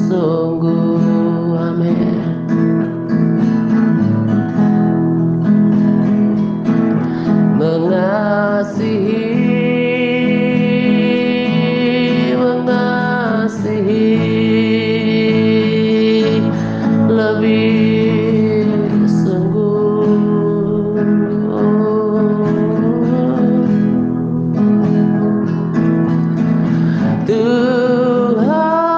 sungguh. Amin. Mengasihi lebih sungguh. Tuhan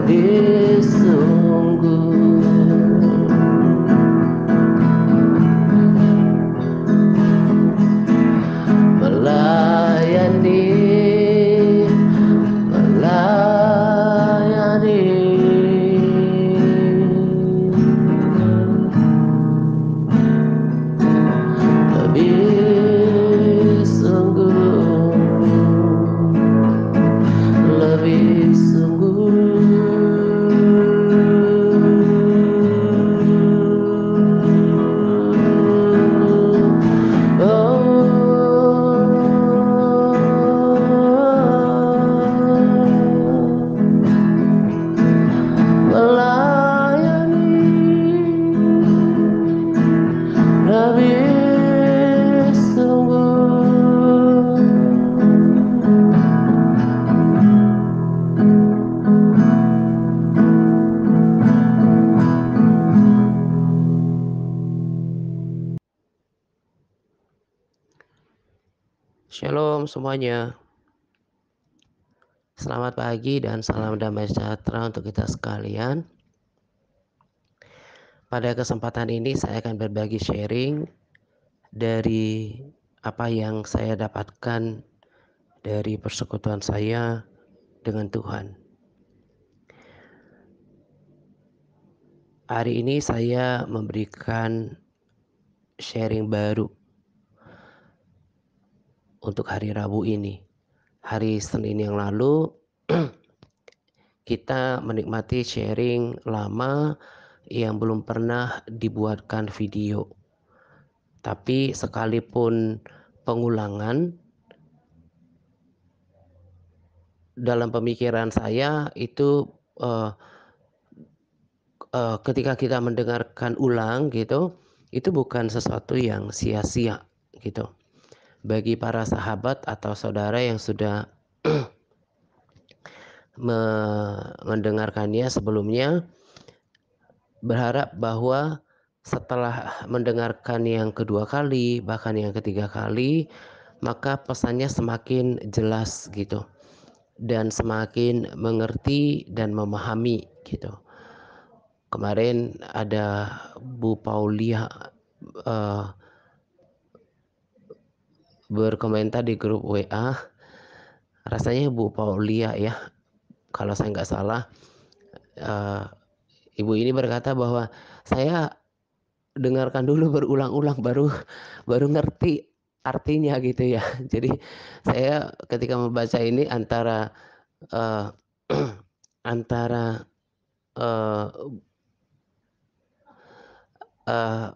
lebih sungguh melayani, melayani. Lebih sungguh, lebih sungguh. Melayani lebih sungguh. Shalom semuanya. Selamat pagi dan salam damai sejahtera untuk kita sekalian. Pada kesempatan ini saya akan berbagi sharing dari apa yang saya dapatkan dari persekutuan saya dengan Tuhan. Hari ini saya memberikan sharing baru untuk hari Rabu ini. Hari Senin yang lalu kita menikmati sharing lama yang belum pernah dibuatkan video. Tapi sekalipun pengulangan, dalam pemikiran saya itu ketika kita mendengarkan ulang gitu, itu bukan sesuatu yang sia-sia gitu. Bagi para sahabat atau saudara yang sudah mendengarkannya sebelumnya, berharap bahwa setelah mendengarkan yang kedua kali, bahkan yang ketiga kali, maka pesannya semakin jelas gitu, dan semakin mengerti dan memahami gitu. Kemarin ada Bu Paulia berkomentar di grup WA, rasanya Bu Paulia ya, kalau saya nggak salah, ibu ini berkata bahwa saya dengarkan dulu berulang-ulang baru ngerti artinya gitu ya. Jadi saya ketika membaca ini antara antara uh, uh,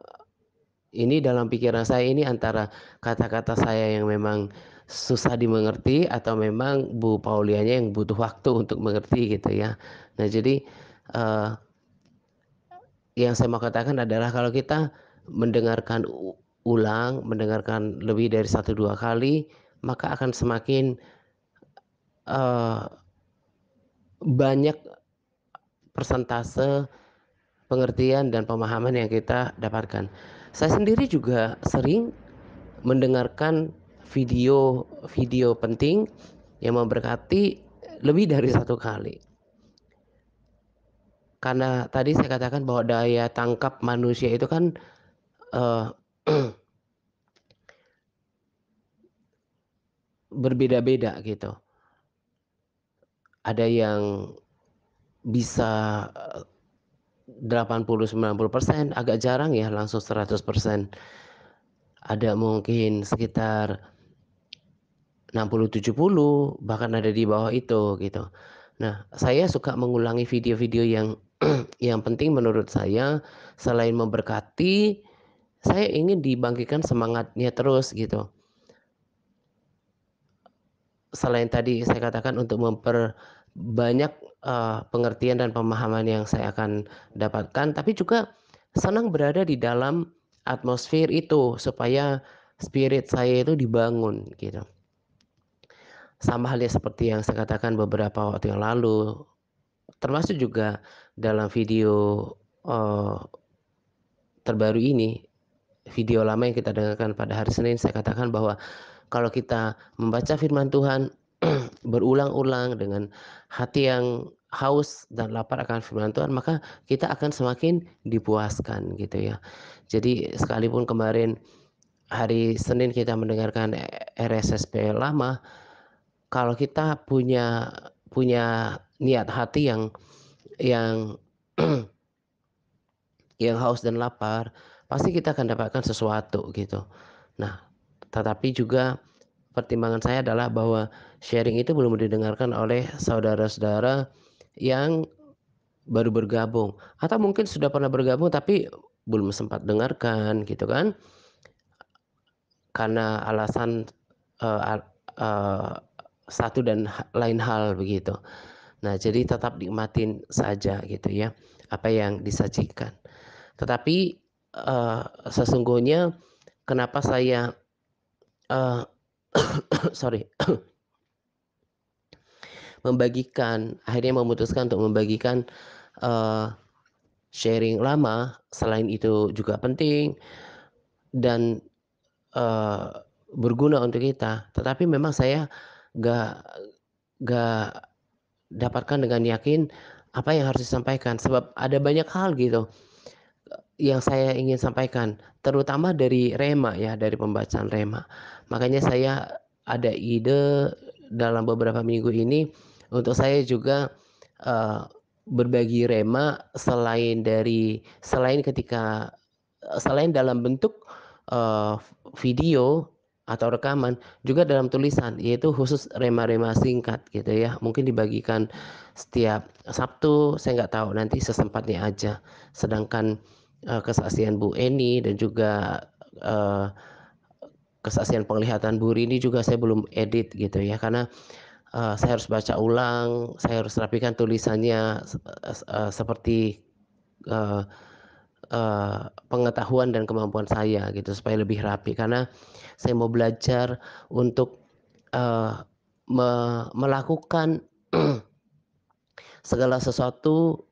ini dalam pikiran saya ini antara kata-kata saya yang memang susah dimengerti atau memang Bu Paulianya yang butuh waktu untuk mengerti gitu ya. Nah jadi yang saya mau katakan adalah kalau kita mendengarkan ulang, mendengarkan lebih dari 1-2 kali, maka akan semakin banyak persentase pengertian dan pemahaman yang kita dapatkan. Saya sendiri juga sering mendengarkan video penting yang memberkati lebih dari 1 kali. Karena tadi saya katakan bahwa daya tangkap manusia itu kan berbeda-beda gitu. Ada yang bisa 80-90%, agak jarang ya langsung 100%. Ada mungkin sekitar 60-70, bahkan ada di bawah itu gitu. Nah, saya suka mengulangi video-video yang yang penting menurut saya. Selain memberkati, saya ingin dibangkitkan semangatnya terus gitu. Selain tadi saya katakan untuk memperbanyak pengertian dan pemahaman yang saya akan dapatkan, tapi juga senang berada di dalam atmosfer itu supaya spirit saya itu dibangun gitu. Sama halnya seperti yang saya katakan beberapa waktu yang lalu, termasuk juga dalam video terbaru ini, video lama yang kita dengarkan pada hari Senin, saya katakan bahwa kalau kita membaca firman Tuhan berulang-ulang dengan hati yang haus dan lapar akan firman Tuhan, maka kita akan semakin dipuaskan gitu ya. Jadi sekalipun kemarin hari Senin kita mendengarkan RSSP lama, kalau kita punya punya niat hati yang yang haus dan lapar, pasti kita akan dapatkan sesuatu gitu. Nah, tetapi juga pertimbangan saya adalah bahwa sharing itu belum didengarkan oleh saudara-saudara yang baru bergabung, atau mungkin sudah pernah bergabung tapi belum sempat dengarkan gitu kan, karena alasan, eee, al eee, satu dan lain hal begitu. Nah, jadi tetap nikmatin saja gitu ya, apa yang disajikan. Tetapi, sesungguhnya kenapa saya, eee, sorry, akhirnya memutuskan untuk membagikan, eee, sharing lama, selain itu juga penting dan, eee, berguna untuk kita, tetapi memang saya nggak nggak dapatkan dengan yakin apa yang harus disampaikan, sebab ada banyak hal gitu yang saya ingin sampaikan, terutama dari rema ya, dari pembacaan rema. Makanya saya ada ide dalam beberapa minggu ini untuk saya juga, eee, berbagi rema selain dalam bentuk, video atau rekaman, juga dalam tulisan, yaitu khusus rema-rema singkat gitu ya. Mungkin dibagikan setiap Sabtu, saya nggak tahu, nanti sesempatnya aja. Sedangkan kesaksian Bu Eni dan juga, eee, kesaksian penglihatan Bu Rini juga saya belum edit gitu ya, karena, saya harus baca ulang, saya harus rapikan tulisannya seperti, eee eee, pengetahuan dan kemampuan saya gitu, supaya lebih rapi. Karena saya mau belajar untuk, eee, melakukan segala sesuatu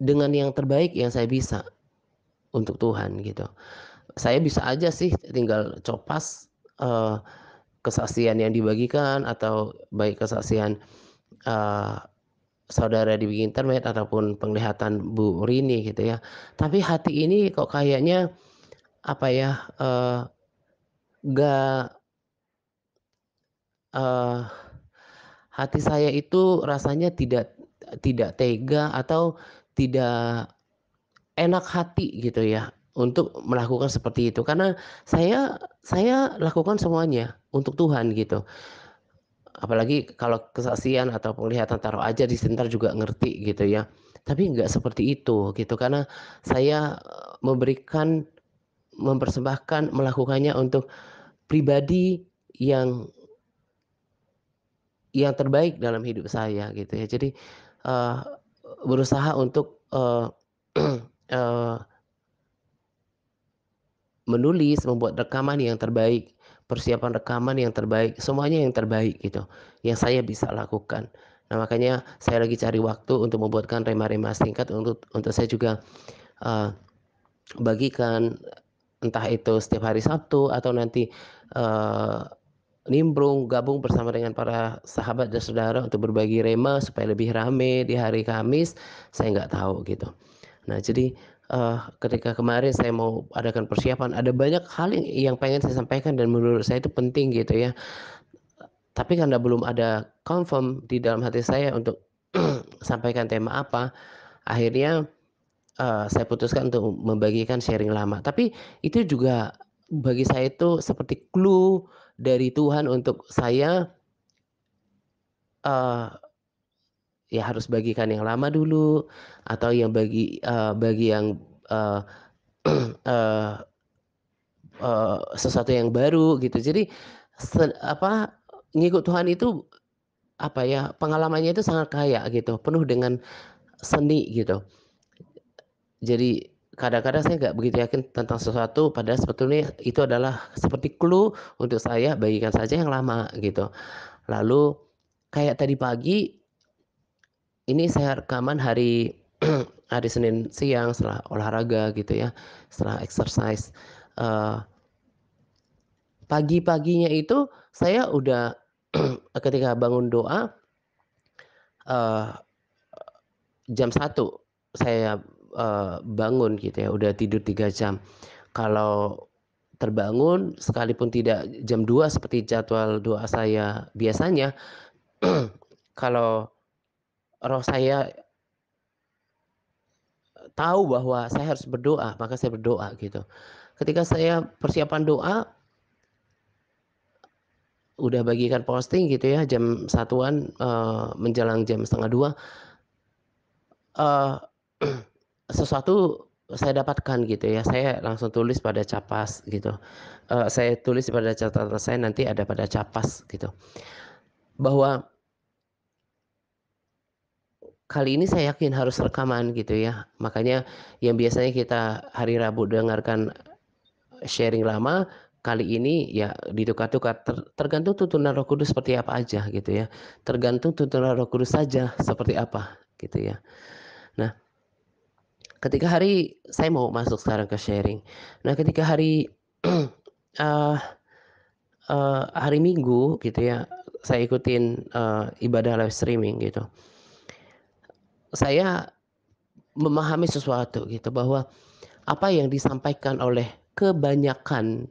dengan yang terbaik yang saya bisa untuk Tuhan gitu. Saya bisa aja sih tinggal copas, eee, kesaksian yang dibagikan atau baik kesaksian, eee, saudara di internet ataupun penglihatan Bu Rini gitu ya. Tapi hati ini kok kayaknya apa ya, nggak, eee, hati saya itu rasanya tidak tega atau tidak enak hati gitu ya, untuk melakukan seperti itu. Karena saya lakukan semuanya untuk Tuhan gitu. Apalagi kalau kesaksian atau penglihatan, taruh aja di sebentar juga ngerti gitu ya. Tapi nggak seperti itu gitu, karena saya, mempersembahkan, melakukannya untuk pribadi yang terbaik dalam hidup saya gitu ya. Jadi, eee, berusaha untuk, eee menulis, membuat rekaman yang terbaik, persiapan rekaman yang terbaik, semuanya yang terbaik gitu, yang saya bisa lakukan. Nah, makanya saya lagi cari waktu untuk membuatkan rema-rema singkat untuk saya juga, eee, bagikan, entah itu setiap hari Sabtu atau nanti, eee, gabung bersama dengan para sahabat dan saudara untuk berbagi rema supaya lebih rame di hari Kamis, saya nggak tahu gitu. Nah, jadi, ketika kemarin saya mau adakan persiapan, ada banyak hal yang pengen saya sampaikan dan menurut saya itu penting gitu ya. Tapi karena belum ada confirm di dalam hati saya untuk sampaikan tema apa, akhirnya, saya putuskan untuk membagikan sharing lama. Tapi itu juga bagi saya itu seperti clue dari Tuhan untuk saya, eee, ya harus bagikan yang lama dulu atau bagi yang, eee, eee sesuatu yang baru gitu. Jadi ngikut Tuhan itu apa ya, pengalamannya itu sangat kaya gitu, penuh dengan seni gitu. Jadi kadang-kadang saya nggak begitu yakin tentang sesuatu, padahal sebetulnya itu adalah seperti clue untuk saya bagikan saja yang lama gitu. Lalu kayak tadi pagi ini saya rekaman hari hari Senin siang setelah olahraga gitu ya, setelah exercise, eee pagi-paginya itu saya udah ketika bangun doa, eee, jam 1 saya, bangun gitu ya, udah tidur 3 jam. Kalau terbangun sekalipun tidak jam 2 seperti jadwal doa saya biasanya, kalau roh saya tahu bahwa saya harus berdoa, maka saya berdoa gitu. Ketika saya persiapan doa, udah bagikan posting gitu ya jam 1-an, menjelang jam 1:30, eee, sesuatu saya dapatkan gitu ya, saya langsung tulis pada Capas gitu, saya tulis pada catatan saya nanti ada pada Capas gitu, bahwa kali ini saya yakin harus rekaman gitu ya. Makanya yang biasanya kita hari Rabu dengarkan sharing lama, kali ini ya ditukar-tukar, tergantung tuntunan Roh Kudus seperti apa aja gitu ya. Tergantung tuntunan Roh Kudus saja seperti apa gitu ya. Nah, ketika saya mau masuk sekarang ke sharing. Nah, ketika eee hari Minggu gitu ya, saya ikutin, ibadah live streaming gitu. Saya memahami sesuatu gitu bahwa apa yang disampaikan oleh kebanyakan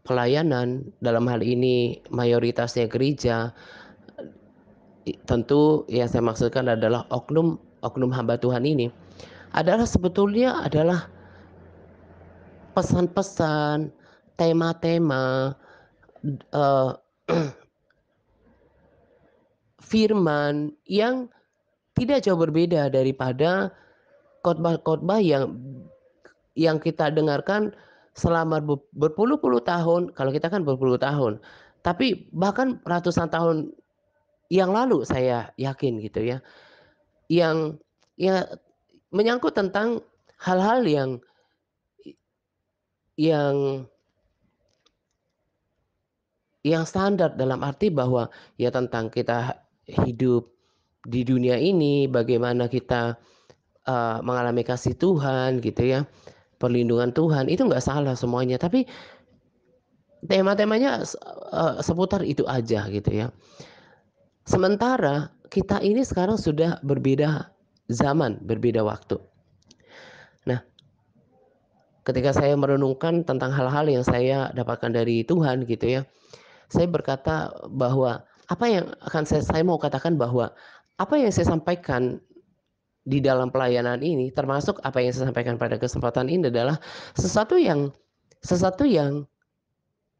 pelayanan, dalam hal ini mayoritasnya gereja, tentu yang saya maksudkan adalah oknum oknum hamba Tuhan ini, adalah pesan-pesan, tema-tema, eee, firman yang tidak jauh berbeda daripada khotbah-khotbah yang kita dengarkan selama berpuluh-puluh tahun, kalau kita kan berpuluh tahun, tapi bahkan ratusan tahun yang lalu saya yakin gitu ya, yang ya menyangkut tentang hal-hal yang yang standar dalam arti bahwa ya tentang kita hidup di dunia ini, bagaimana kita, mengalami kasih Tuhan gitu ya, perlindungan Tuhan, itu nggak salah semuanya, tapi tema-temanya seputar itu aja gitu ya. Sementara kita ini sekarang sudah berbeda zaman, berbeda waktu. Nah, ketika saya merenungkan tentang hal-hal yang saya dapatkan dari Tuhan gitu ya, saya berkata bahwa saya mau katakan bahwa apa yang saya sampaikan di dalam pelayanan ini, termasuk apa yang saya sampaikan pada kesempatan ini adalah sesuatu yang sesuatu yang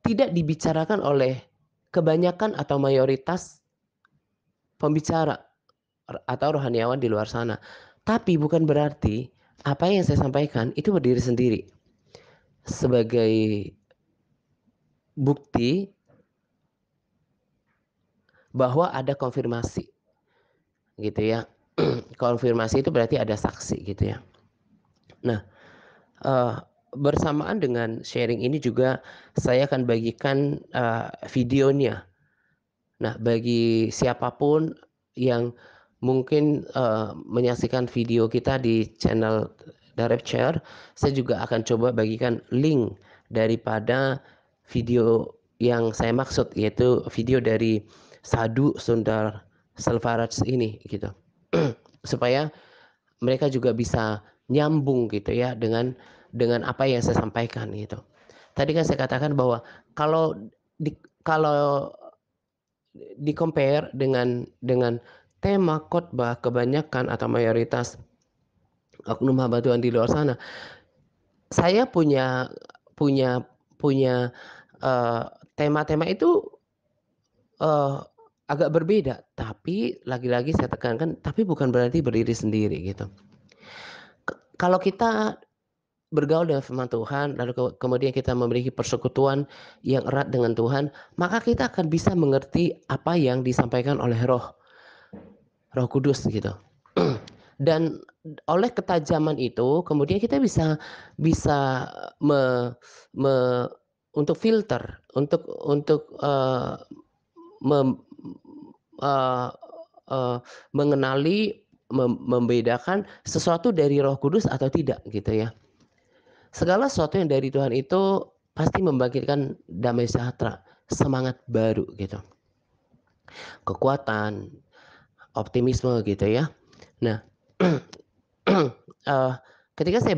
tidak dibicarakan oleh kebanyakan atau mayoritas pembicara atau rohaniawan di luar sana. Tapi bukan berarti apa yang saya sampaikan itu berdiri sendiri. Sebagai bukti bahwa ada konfirmasi gitu ya. Konfirmasi itu berarti ada saksi gitu ya. Nah, eee, bersamaan dengan sharing ini juga saya akan bagikan, videonya. Nah, bagi siapapun yang mungkin, menyaksikan video kita di channel Direct Share, saya juga akan coba bagikan link daripada video yang saya maksud, yaitu video dari Sadhu Sundar Selvaraj ini gitu. Supaya mereka juga bisa nyambung gitu ya dengan apa yang saya sampaikan gitu. Tadi kan saya katakan bahwa kalau kalau di-compare dengan tema khotbah kebanyakan atau mayoritas oknum hamba Tuhan di luar sana, saya punya punya punya, eee, tema-tema itu, eee, agak berbeda, tapi lagi-lagi saya tekankan, tapi bukan berarti berdiri sendiri gitu. Kalau kita bergaul dengan firman Tuhan, lalu kemudian kita memiliki persekutuan yang erat dengan Tuhan, maka kita akan bisa mengerti apa yang disampaikan oleh Roh Kudus gitu. Dan oleh ketajaman itu kemudian kita bisa bisa me me untuk filter, untuk, mem eee eee, mengenali, membedakan sesuatu dari Roh Kudus atau tidak gitu ya. Segala sesuatu yang dari Tuhan itu pasti membangkitkan damai sejahtera, semangat baru gitu, kekuatan. optimisme gitu ya. Nah, eee, ketika saya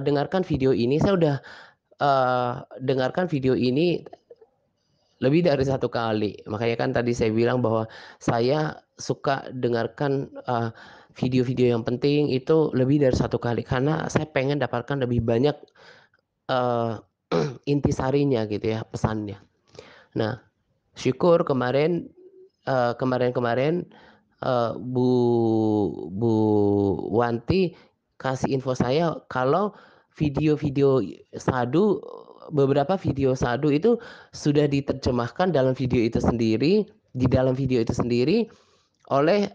dengarkan video ini, saya udah, dengarkan video ini lebih dari satu kali. Makanya kan tadi saya bilang bahwa saya suka dengarkan, video-video yang penting itu lebih dari satu kali, karena saya pengen dapatkan lebih banyak, eee, intisarinya gitu ya, pesannya. Nah, syukur kemarin-kemarin, Bu Bu Wanti kasih info saya kalau video-video sadu beberapa video sadu itu sudah diterjemahkan dalam video itu sendiri di dalam video itu sendiri oleh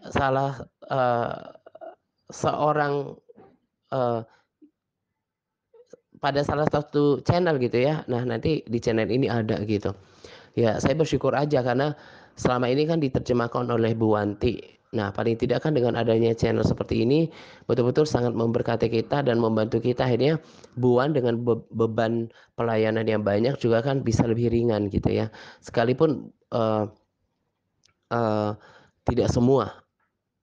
seorang, eee, pada salah satu channel gitu ya. Nah, nanti di channel ini ada gitu. Ya, saya bersyukur aja karena selama ini kan diterjemahkan oleh Bu Wanti. Nah, paling tidak kan dengan adanya channel seperti ini betul-betul sangat memberkati kita dan membantu kita, akhirnya Bu Wan dengan beban pelayanan yang banyak juga kan bisa lebih ringan gitu ya. Sekalipun, eee, tidak semua,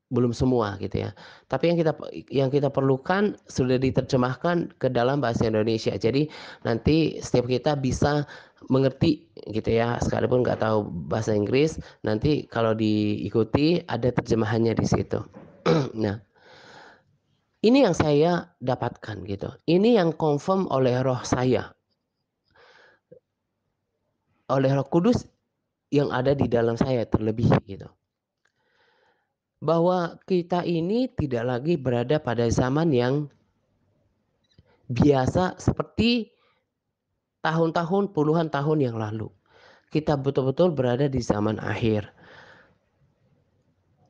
belum semua gitu ya. Tapi yang kita perlukan sudah diterjemahkan ke dalam bahasa Indonesia. Jadi nanti setiap kita bisa mengerti gitu ya, sekalipun nggak tahu bahasa Inggris, nanti kalau diikuti ada terjemahannya di situ. Nah, ini yang saya dapatkan gitu. Ini yang confirm oleh roh saya, oleh Roh Kudus yang ada di dalam saya terlebih gitu. Bahwa kita ini tidak lagi berada pada zaman yang biasa seperti tahun-tahun, puluhan tahun yang lalu. Kita betul-betul berada di zaman akhir.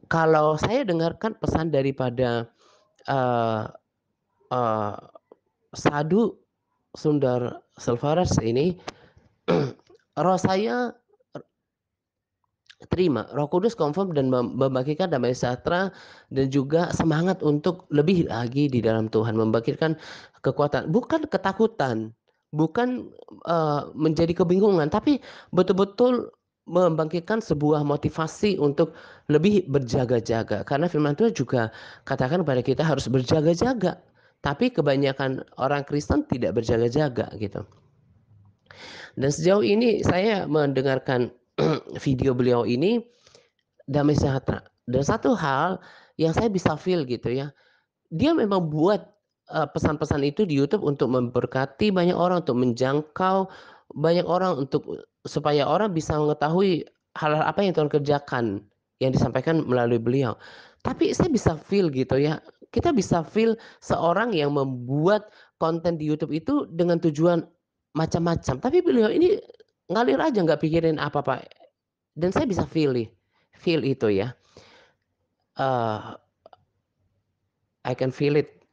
Kalau saya dengarkan pesan daripada, eee eee, Sadhu Sundar Selvaras ini, roh saya terima, Roh Kudus confirm dan membagikan damai sejahtera dan juga semangat untuk lebih lagi di dalam Tuhan, membangkitkan kekuatan, bukan ketakutan, bukan, menjadi kebingungan, tapi betul-betul membangkitkan sebuah motivasi untuk lebih berjaga-jaga. Karena firman Tuhan juga katakan kepada kita harus berjaga-jaga, tapi kebanyakan orang Kristen tidak berjaga-jaga gitu. Dan sejauh ini saya mendengarkan video beliau ini damai sejahtera. Dan satu hal yang saya bisa feel gitu ya, dia memang buat, pesan-pesan itu di YouTube untuk memberkati banyak orang, untuk menjangkau banyak orang, supaya orang bisa mengetahui hal-hal apa yang Tuhan kerjakan, yang disampaikan melalui beliau. Tapi saya bisa feel gitu ya, kita bisa feel seorang yang membuat konten di YouTube itu dengan tujuan macam-macam, tapi beliau ini ngalir aja nggak pikirin apa-apa, dan saya bisa feel itu ya. Eee, I can feel it,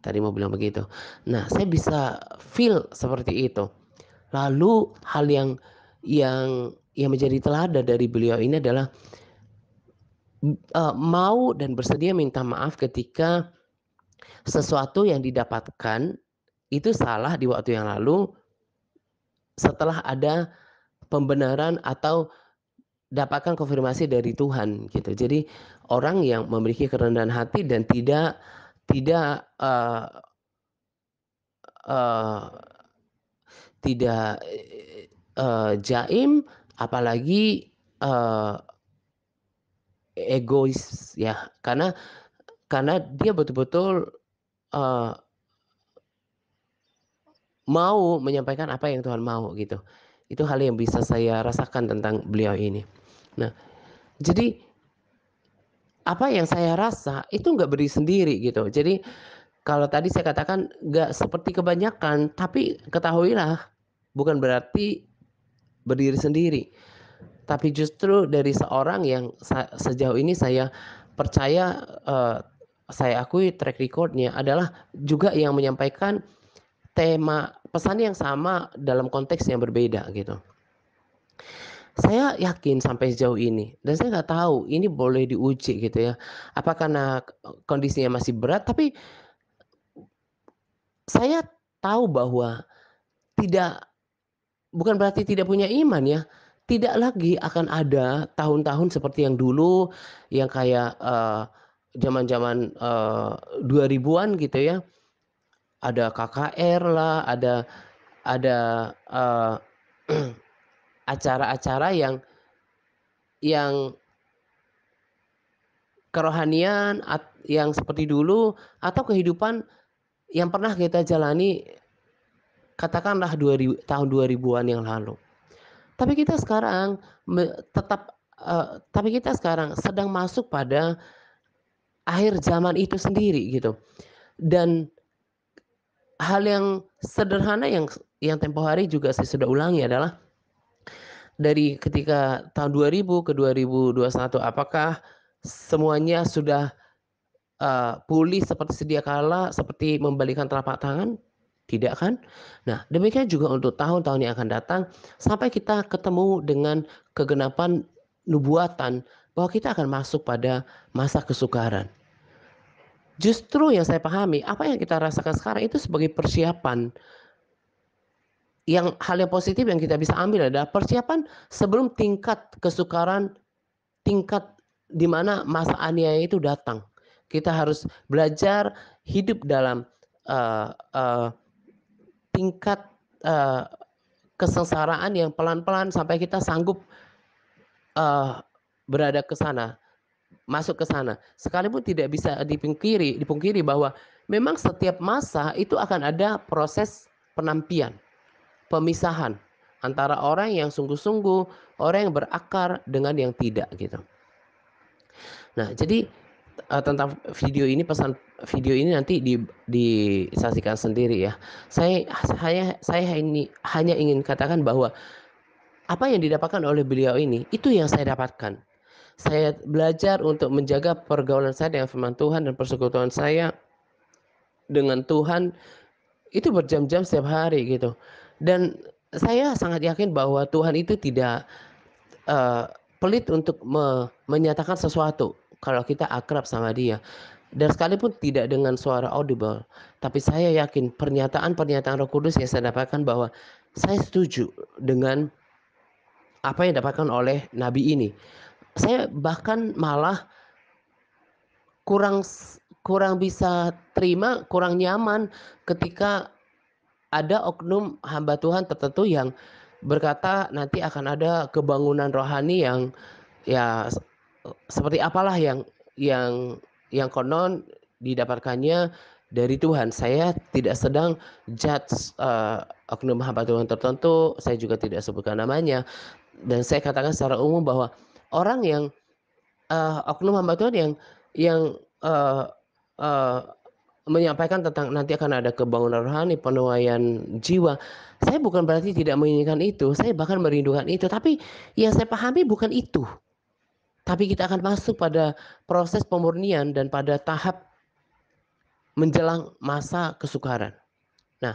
tadi mau bilang begitu. Nah, saya bisa feel seperti itu. Lalu hal yang menjadi teladan dari beliau ini adalah, mau dan bersedia minta maaf ketika sesuatu yang didapatkan itu salah di waktu yang lalu, setelah ada pembenaran atau dapatkan konfirmasi dari Tuhan gitu. Jadi orang yang memiliki kerendahan hati dan tidak, eee, tidak, jaim, apalagi, eee, egois ya. Karena dia betul-betul, eee, mau menyampaikan apa yang Tuhan mau gitu. Itu hal yang bisa saya rasakan tentang beliau ini. Nah, jadi apa yang saya rasa itu nggak berdiri sendiri gitu. Jadi kalau tadi saya katakan nggak seperti kebanyakan, tapi ketahuilah bukan berarti berdiri sendiri. Tapi justru dari seorang yang sejauh ini saya percaya, saya akui track record-nya adalah juga yang menyampaikan tema pesan yang sama dalam konteks yang berbeda gitu. Saya yakin sampai sejauh ini dan saya nggak tahu ini boleh diuji gitu ya, apa karena kondisinya masih berat, tapi saya tahu bahwa tidak bukan berarti tidak punya iman ya, tidak lagi akan ada tahun-tahun seperti yang dulu, yang kayak, zaman-zaman, 2000-an gitu ya, ada KKR lah, ada, eee, acara-acara yang kerohanian yang seperti dulu, atau kehidupan yang pernah kita jalani katakanlah tahun 2000-an yang lalu. Tapi kita sekarang tapi kita sekarang sedang masuk pada akhir zaman itu sendiri gitu. Dan hal yang sederhana yang tempo hari juga saya sudah ulangi adalah dari ketika tahun 2000 ke 2021, apakah semuanya sudah, pulih seperti sedia kala, seperti membalikan telapak tangan? Tidak kan? Nah, demikian juga untuk tahun-tahun yang akan datang, sampai kita ketemu dengan kegenapan nubuatan bahwa kita akan masuk pada masa kesukaran. Justru yang saya pahami, apa yang kita rasakan sekarang itu sebagai persiapan. Hal yang positif yang kita bisa ambil adalah persiapan sebelum tingkat kesukaran, tingkat di mana masa aniaya itu datang. Kita harus belajar hidup dalam, eee eee, tingkat, eee, kesengsaraan yang pelan-pelan sampai kita sanggup, eee, berada ke sana, masuk ke sana. Sekalipun tidak bisa dipungkiri bahwa memang setiap masa itu akan ada proses penampian. Pemisahan antara orang yang sungguh-sungguh, orang yang berakar dengan yang tidak gitu. Nah jadi, tentang pesan video ini nanti disaksikan sendiri ya. Saya hanya ingin katakan bahwa apa yang didapatkan oleh beliau ini, itu yang saya dapatkan. Saya belajar untuk menjaga pergaulan saya dengan firman Tuhan dan persekutuan saya dengan Tuhan itu berjam-jam setiap hari gitu. Dan saya sangat yakin bahwa Tuhan itu tidak, eee, pelit untuk menyatakan sesuatu kalau kita akrab sama Dia. Dan sekalipun tidak dengan suara audible, tapi saya yakin pernyataan-pernyataan Roh Kudus yang saya dapatkan bahwa saya setuju dengan apa yang didapatkan oleh nabi ini. Saya bahkan malah kurang kurang bisa terima, kurang nyaman ketika ada oknum hamba Tuhan tertentu yang berkata nanti akan ada kebangunan rohani yang ya seperti apalah yang yang konon didapatkannya dari Tuhan. Saya tidak sedang judge, oknum hamba Tuhan tertentu, saya juga tidak sebutkan namanya, dan saya katakan secara umum bahwa orang yang, oknum hamba Tuhan yang, eee eee, menyampaikan tentang nanti akan ada kebangunan rohani, penuaian jiwa. Saya bukan berarti tidak menginginkan itu, saya bahkan merindukan itu, tapi yang saya pahami bukan itu. Tapi kita akan masuk pada proses pemurnian dan pada tahap menjelang masa kesukaran. Nah,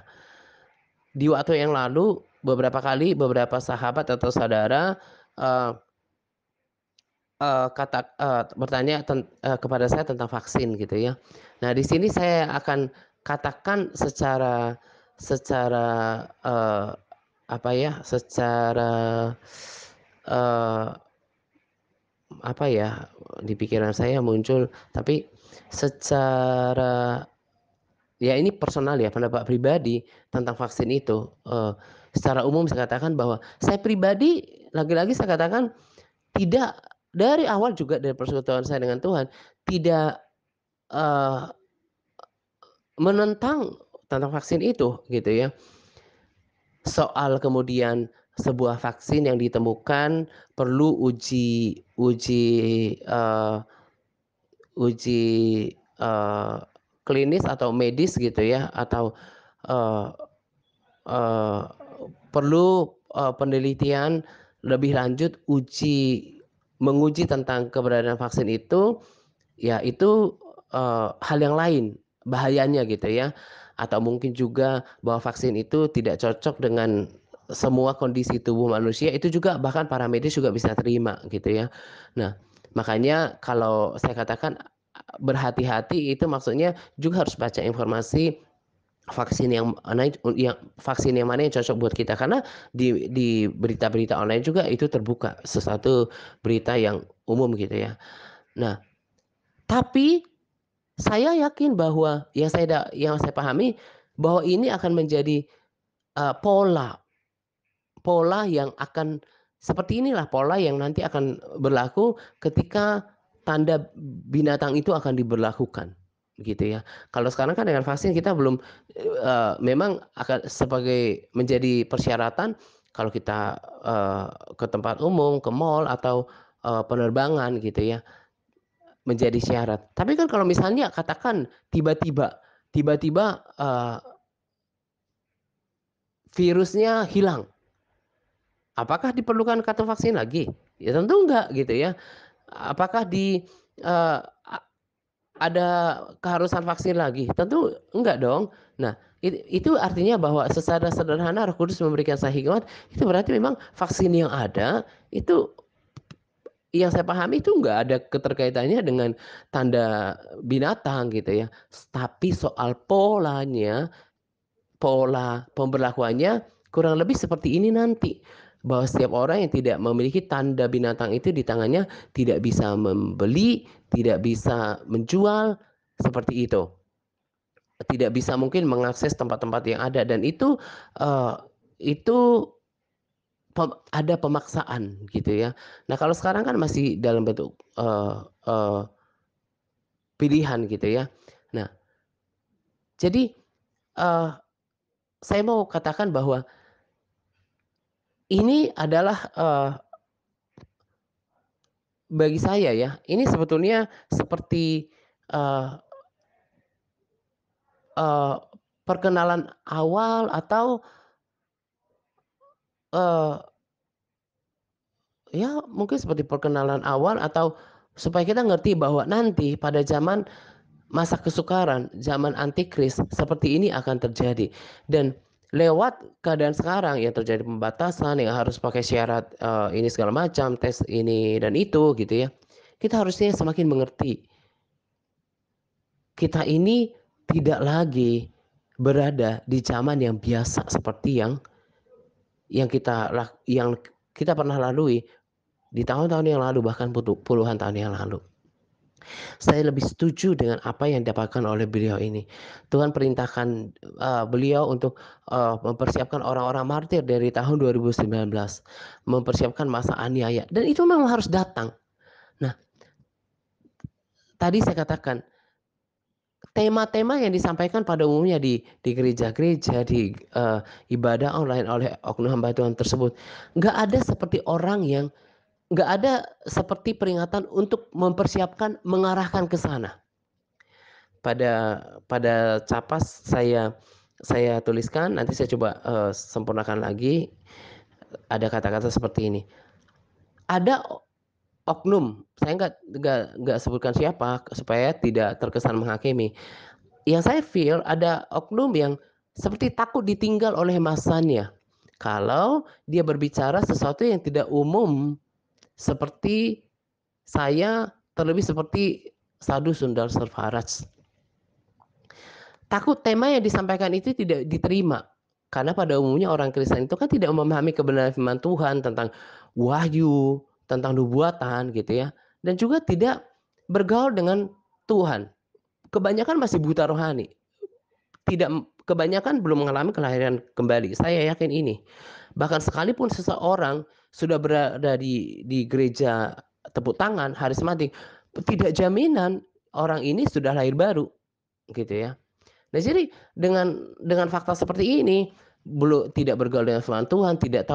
di waktu yang lalu beberapa kali beberapa sahabat atau saudara, eee bertanya kepada saya tentang vaksin gitu ya. Nah di sini saya akan katakan secara, eee, apa ya, secara, eee, apa ya, di pikiran saya muncul, tapi secara ya ini personal ya, pendapat pribadi tentang vaksin itu, secara umum saya katakan bahwa saya pribadi lagi-lagi saya katakan tidak, dari awal juga dari persekutuan saya dengan Tuhan, tidak, eee, menentang tentang vaksin itu gitu ya. Soal kemudian sebuah vaksin yang ditemukan perlu uji, eee, uji, eee, klinis atau medis gitu ya, atau, eee eee, perlu, penelitian lebih lanjut, menguji tentang keberadaan vaksin itu, ya itu, hal yang lain, bahayanya gitu ya. Atau mungkin juga bahwa vaksin itu tidak cocok dengan semua kondisi tubuh manusia, itu juga bahkan para medis juga bisa terima gitu ya. Nah, makanya kalau saya katakan berhati-hati itu maksudnya juga harus baca informasi vaksin yang mana yang cocok buat kita, karena di berita-berita online juga itu terbuka sesuatu berita yang umum gitu ya. Nah, tapi saya yakin bahwa yang saya pahami bahwa ini akan menjadi pola yang akan seperti inilah pola yang nanti akan berlaku ketika tanda binatang itu akan diberlakukan gitu ya. Kalau sekarang kan dengan vaksin kita belum memang akan sebagai menjadi persyaratan kalau kita ke tempat umum, ke mall atau penerbangan gitu ya, menjadi syarat. Tapi kan kalau misalnya katakan tiba-tiba virusnya hilang, apakah diperlukan kartu vaksin lagi? Ya tentu enggak gitu ya. Apakah eee, a ada keharusan vaksin lagi? Tentu enggak dong. Nah, itu artinya bahwa secara sederhana Roh Kudus memberikan saya hikmat, itu berarti memang vaksin yang ada itu yang saya pahami itu enggak ada keterkaitannya dengan tanda binatang gitu ya. Tapi soal polanya, pola pemberlakuannya kurang lebih seperti ini nanti, bahwa setiap orang yang tidak memiliki tanda binatang itu di tangannya tidak bisa membeli, tidak bisa menjual, seperti itu. Tidak bisa mungkin mengakses tempat-tempat yang ada dan eee, itu ada pemaksaan gitu ya. Nah, kalau sekarang kan masih dalam bentuk, eee, pilihan gitu ya. Nah, jadi, eee, saya mau katakan bahwa ini adalah, bagi saya ya, ini sebetulnya seperti, eee eee, perkenalan awal atau, eee, ya mungkin seperti perkenalan awal atau supaya kita ngerti bahwa nanti pada zaman masa kesukaran, zaman antikris, seperti ini akan terjadi. Dan lewat keadaan sekarang yang terjadi pembatasan, yang harus pakai syarat, ini segala macam, tes ini dan itu gitu ya, kita harusnya semakin mengerti kita ini tidak lagi berada di zaman yang biasa seperti yang kita pernah lalui di tahun-tahun yang lalu, bahkan puluhan tahun yang lalu. Saya lebih setuju dengan apa yang didapatkan oleh beliau ini. Tuhan perintahkan, beliau untuk, mempersiapkan orang-orang martir dari tahun 2019, mempersiapkan masa aniaya dan itu memang harus datang. Nah, tadi saya katakan tema-tema yang disampaikan pada umumnya di gereja-gereja, ibadah online oleh oknum hamba Tuhan tersebut, nggak ada seperti orang yang nggak ada seperti peringatan untuk mempersiapkan, mengarahkan ke sana. Pada capas saya tuliskan, nanti saya coba, sempurnakan lagi, ada kata-kata seperti ini, ada oknum, saya nggak sebutkan siapa supaya tidak terkesan menghakimi. Yang saya feel ada oknum yang seperti takut ditinggal oleh masanya. Kalau dia berbicara sesuatu yang tidak umum seperti saya, terlebih seperti Sadhu Sundar Selvaraj. Takut tema yang disampaikan itu tidak diterima. Karena pada umumnya orang Kristen itu kan tidak memahami kebenaran firman Tuhan tentang wahyu, tentang nubuatan gitu ya. Dan juga tidak bergaul dengan Tuhan. Kebanyakan masih buta rohani. Kebanyakan belum mengalami kelahiran kembali, saya yakin ini. Bahkan sekalipun seseorang sudah berada di gereja tepuk tangan, harismatik, tidak jaminan orang ini sudah lahir baru, gitu ya. Nah jadi dengan fakta seperti ini, tidak bergaul dengan firman Tuhan, tidak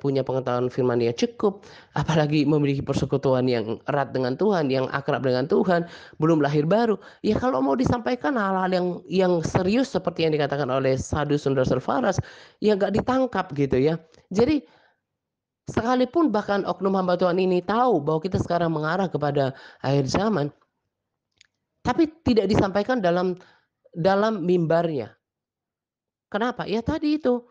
punya pengetahuan firman yang cukup, apalagi memiliki persekutuan yang erat dengan Tuhan, yang akrab dengan Tuhan, belum lahir baru. Ya kalau mau disampaikan hal-hal yang serius seperti yang dikatakan oleh Sadhu Sundar Selvaraj, ya nggak ditangkap gitu ya. Jadi sekalipun bahkan oknum hamba Tuhan ini tahu bahwa kita sekarang mengarah kepada akhir zaman, tapi tidak disampaikan dalam mimbarnya. Kenapa? Ya tadi itu,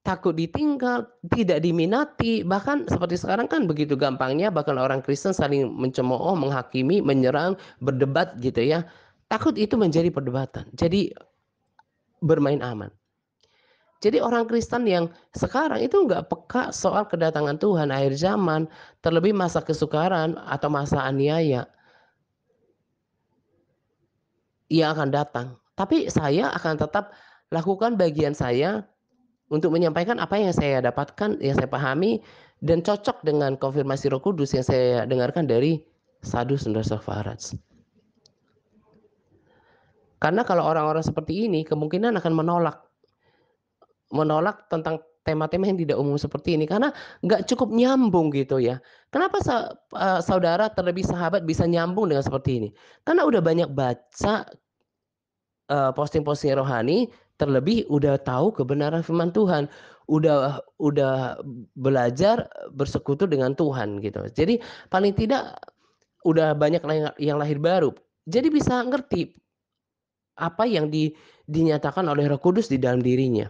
takut ditinggal, tidak diminati, bahkan seperti sekarang kan begitu gampangnya bahkan orang Kristen saling mencemooh, menghakimi, menyerang, berdebat gitu ya. Takut itu menjadi perdebatan. Jadi bermain aman. Jadi orang Kristen yang sekarang itu nggak peka soal kedatangan Tuhan akhir zaman, terlebih masa kesukaran atau masa aniaya yang akan datang. Tapi saya akan tetap lakukan bagian saya untuk menyampaikan apa yang saya dapatkan, yang saya pahami, dan cocok dengan konfirmasi Roh Kudus yang saya dengarkan dari Sadhu Sundar Selvaraj. Karena kalau orang-orang seperti ini kemungkinan akan menolak tentang tema-tema yang tidak umum seperti ini karena nggak cukup nyambung gitu ya. Kenapa saudara terlebih sahabat bisa nyambung dengan seperti ini? Karena udah banyak baca posting-posting rohani, terlebih udah tahu kebenaran firman Tuhan, udah belajar bersekutu dengan Tuhan gitu. Jadi paling tidak udah banyak yang lahir baru. Jadi bisa ngerti apa yang dinyatakan oleh Roh Kudus di dalam dirinya.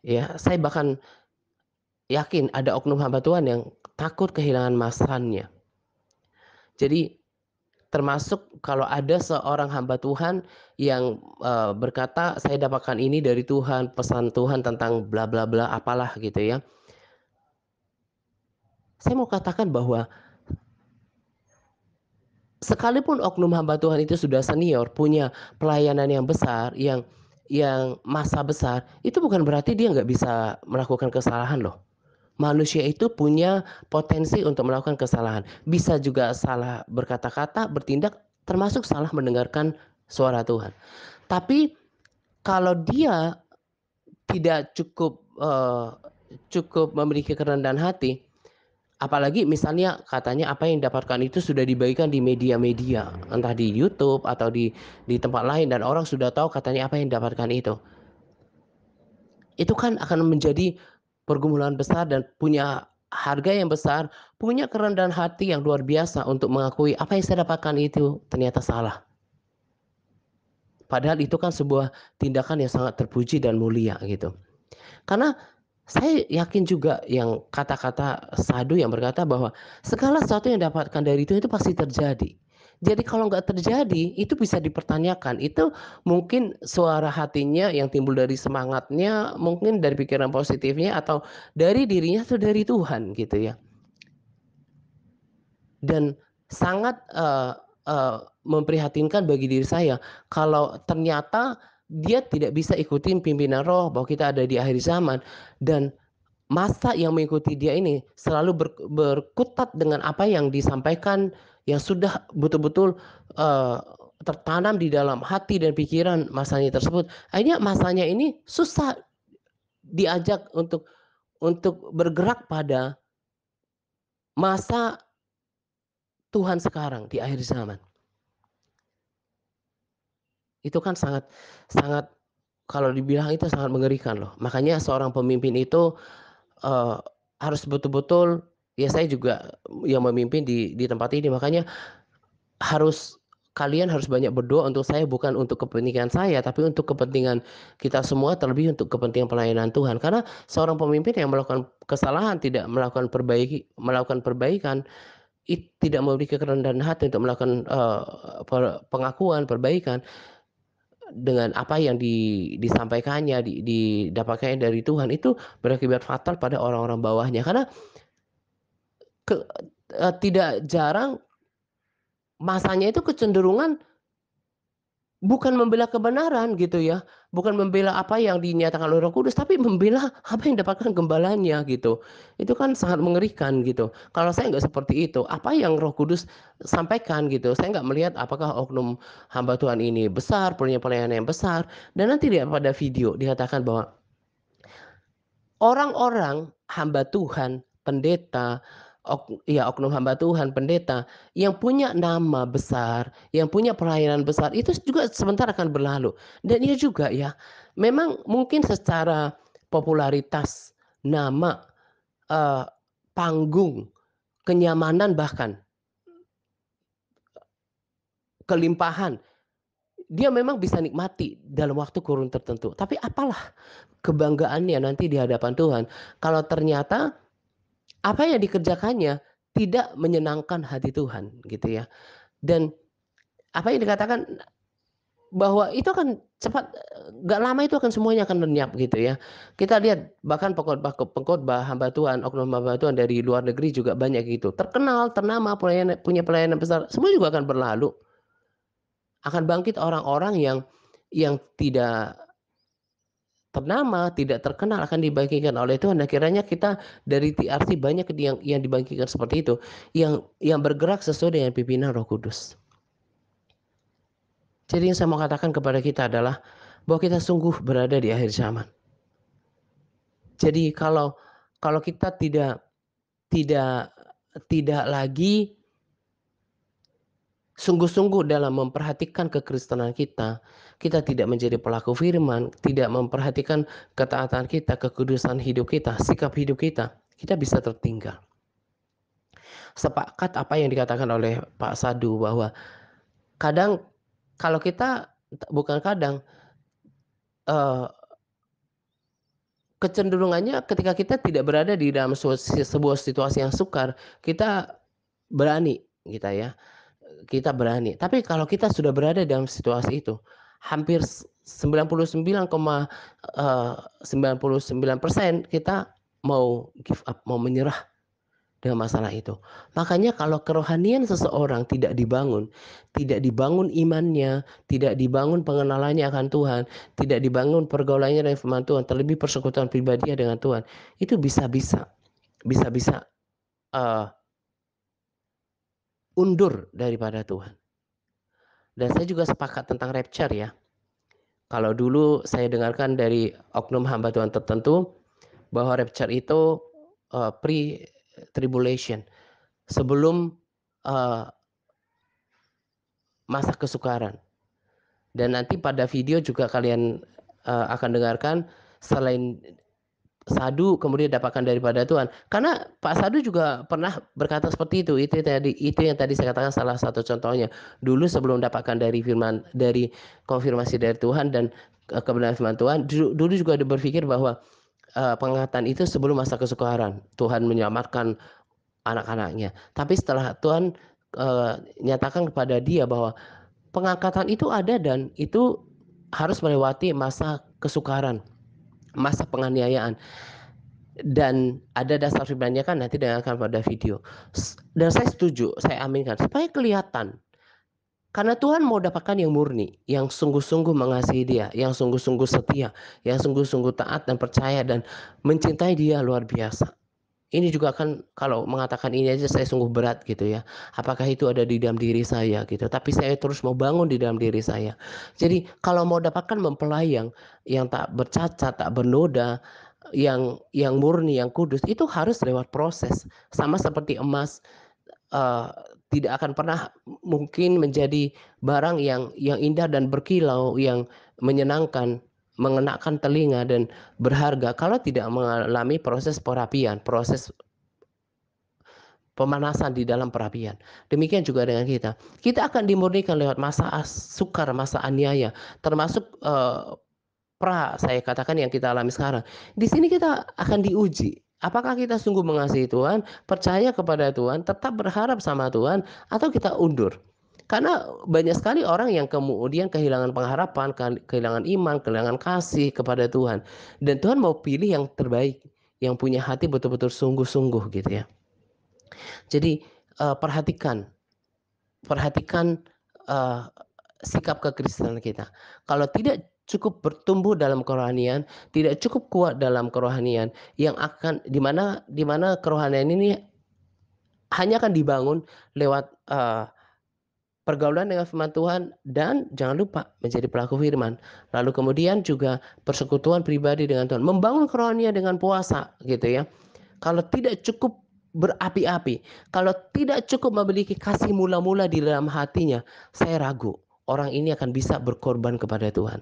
Ya, saya bahkan yakin ada oknum hamba Tuhan yang takut kehilangan masannya. Jadi termasuk kalau ada seorang hamba Tuhan yang berkata, "Saya dapatkan ini dari Tuhan, pesan Tuhan tentang bla bla bla apalah," gitu ya. Saya mau katakan bahwa sekalipun oknum hamba Tuhan itu sudah senior, punya pelayanan yang besar, yang masa besar, itu bukan berarti dia nggak bisa melakukan kesalahan loh. Manusia itu punya potensi untuk melakukan kesalahan. Bisa juga salah berkata-kata, bertindak, termasuk salah mendengarkan suara Tuhan. Tapi kalau dia tidak cukup memiliki kerendahan hati, apalagi misalnya katanya apa yang didapatkan itu sudah dibagikan di media-media, entah di YouTube atau di tempat lain dan orang sudah tahu katanya apa yang didapatkan itu. Itu kan akan menjadi pergumulan besar dan punya harga yang besar, punya kerendahan hati yang luar biasa untuk mengakui apa yang saya dapatkan itu ternyata salah. Padahal itu kan sebuah tindakan yang sangat terpuji dan mulia gitu. Karena saya yakin juga yang kata-kata Sadhu yang berkata bahwa segala sesuatu yang didapatkan dari itu pasti terjadi. Jadi kalau nggak terjadi, itu bisa dipertanyakan. Itu mungkin suara hatinya yang timbul dari semangatnya, mungkin dari pikiran positifnya, atau dari dirinya atau dari Tuhan gitu ya. Dan sangat memprihatinkan bagi diri saya kalau ternyata dia tidak bisa ikutin pimpinan roh bahwa kita ada di akhir zaman dan masa yang mengikuti dia ini selalu berkutat dengan apa yang disampaikan yang sudah betul-betul tertanam di dalam hati dan pikiran masanya tersebut. Akhirnya masanya ini susah diajak untuk bergerak pada masa Tuhan sekarang di akhir zaman. Itu kan sangat sangat kalau dibilang itu sangat mengerikan loh. Makanya seorang pemimpin itu eee, harus betul-betul ya saya juga yang memimpin di tempat ini, makanya kalian harus banyak berdoa untuk saya, bukan untuk kepentingan saya, tapi untuk kepentingan kita semua, terlebih untuk kepentingan pelayanan Tuhan. Karena seorang pemimpin yang melakukan kesalahan, tidak melakukan perbaikan, tidak memiliki kerendahan hati untuk melakukan, pengakuan, perbaikan dengan apa yang disampaikannya, didapatkannya dari Tuhan, itu berakibat fatal pada orang-orang bawahnya. Karena ke tidak jarang masanya itu kecenderungan bukan membela kebenaran gitu ya, bukan membela apa yang dinyatakan oleh Roh Kudus, tapi membela apa yang didapatkan gembalanya gitu. Itu kan sangat mengerikan gitu. Kalau saya nggak seperti itu, apa yang Roh Kudus sampaikan gitu, saya nggak melihat apakah oknum hamba Tuhan ini besar, punya pelayanan yang besar, dan nanti pada video dikatakan bahwa orang-orang hamba Tuhan, pendeta, oknum hamba Tuhan, pendeta, yang punya nama besar, yang punya pelayanan besar, itu juga sebentar akan berlalu. Dan iya juga ya, memang mungkin secara popularitas, nama, eee, panggung, kenyamanan bahkan, kelimpahan, dia memang bisa nikmati dalam waktu kurun tertentu. Tapi apalah kebanggaannya nanti di hadapan Tuhan, kalau ternyata apa yang dikerjakannya tidak menyenangkan hati Tuhan gitu ya. Dan apa yang dikatakan bahwa itu akan cepat, nggak lama itu akan semuanya akan lenyap gitu ya. Kita lihat bahkan pengkhotbah hamba Tuhan, oknum hamba Tuhan dari luar negeri juga banyak gitu. Terkenal, ternama, punya pelayanan besar, semua juga akan berlalu. Akan bangkit orang-orang yang tidak ternama, tidak terkenal akan dibangkitkan oleh Tuhan. Dan kiranya kita dari TRC banyak yang dibangkitkan seperti itu, yang bergerak sesuai dengan pimpinan Roh Kudus. Jadi yang saya mau katakan kepada kita adalah bahwa kita sungguh berada di akhir zaman. Jadi kalau kita tidak tidak lagi sungguh-sungguh dalam memperhatikan kekristenan kita, kita tidak menjadi pelaku firman, tidak memperhatikan ketaatan kita, kekudusan hidup kita, sikap hidup kita bisa tertinggal. Sepakat apa yang dikatakan oleh Pak Sadu bahwa kadang kalau kita bukan kadang kecenderungannya ketika kita tidak berada di dalam sebuah situasi yang sukar, kita berani kita berani. Tapi kalau kita sudah berada dalam situasi itu, hampir 99,99% kita mau give up, mau menyerah dengan masalah itu. Makanya kalau kerohanian seseorang tidak dibangun imannya, tidak dibangun pengenalannya akan Tuhan, tidak dibangun pergaulannya dengan firman Tuhan, terlebih persekutuan pribadinya dengan Tuhan, itu bisa-bisa undur daripada Tuhan. Dan saya juga sepakat tentang rapture ya. Kalau dulu saya dengarkan dari oknum hamba Tuhan tertentu bahwa rapture itu pre-tribulation, sebelum masa kesukaran. Dan nanti pada video juga kalian akan dengarkan selain Sadu kemudian dapatkan daripada Tuhan. Karena Pak Sadu juga pernah berkata seperti itu. Itu yang tadi saya katakan salah satu contohnya. Dulu sebelum dapatkan dari konfirmasi dari Tuhan dan kebenaran firman Tuhan, dulu juga ada berpikir bahwa pengangkatan itu sebelum masa kesukaran. Tuhan menyelamatkan anak-anaknya. Tapi setelah Tuhan nyatakan kepada dia bahwa pengangkatan itu ada dan itu harus melewati masa kesukaran, masa penganiayaan. Dan ada dasar firman-Nya kan nanti dengarkan pada video. Dan saya setuju, saya aminkan supaya kelihatan. Karena Tuhan mau dapatkan yang murni, yang sungguh-sungguh mengasihi Dia, yang sungguh-sungguh setia, yang sungguh-sungguh taat dan percaya dan mencintai Dia luar biasa. Ini juga kan kalau mengatakan ini aja saya sungguh berat gitu ya. Apakah itu ada di dalam diri saya gitu. Tapi saya terus mau bangun di dalam diri saya. Jadi kalau mau dapatkan mempelai yang tak bercacat, tak bernoda, yang murni, yang kudus, itu harus lewat proses. Sama seperti emas, tidak akan pernah mungkin menjadi barang yang indah dan berkilau, yang menyenangkan, mengenakan telinga dan berharga kalau tidak mengalami proses perapian, proses pemanasan di dalam perapian. Demikian juga dengan kita. Kita akan dimurnikan lewat masa sukar, masa aniaya, termasuk saya katakan yang kita alami sekarang. Di sini kita akan diuji. Apakah kita sungguh mengasihi Tuhan, percaya kepada Tuhan, tetap berharap sama Tuhan, atau kita undur? Karena banyak sekali orang yang kemudian kehilangan pengharapan, kehilangan iman, kehilangan kasih kepada Tuhan. Dan Tuhan mau pilih yang terbaik, yang punya hati betul-betul sungguh-sungguh gitu ya. Jadi perhatikan sikap kekristenan kita. Kalau tidak cukup bertumbuh dalam kerohanian, tidak cukup kuat dalam kerohanian, yang akan di mana kerohanian ini hanya akan dibangun lewat pergaulan dengan firman Tuhan dan jangan lupa menjadi pelaku firman. Lalu kemudian juga persekutuan pribadi dengan Tuhan, membangun kerohanian dengan puasa gitu ya. Kalau tidak cukup berapi-api, kalau tidak cukup memiliki kasih mula-mula di dalam hatinya, saya ragu orang ini akan bisa berkorban kepada Tuhan.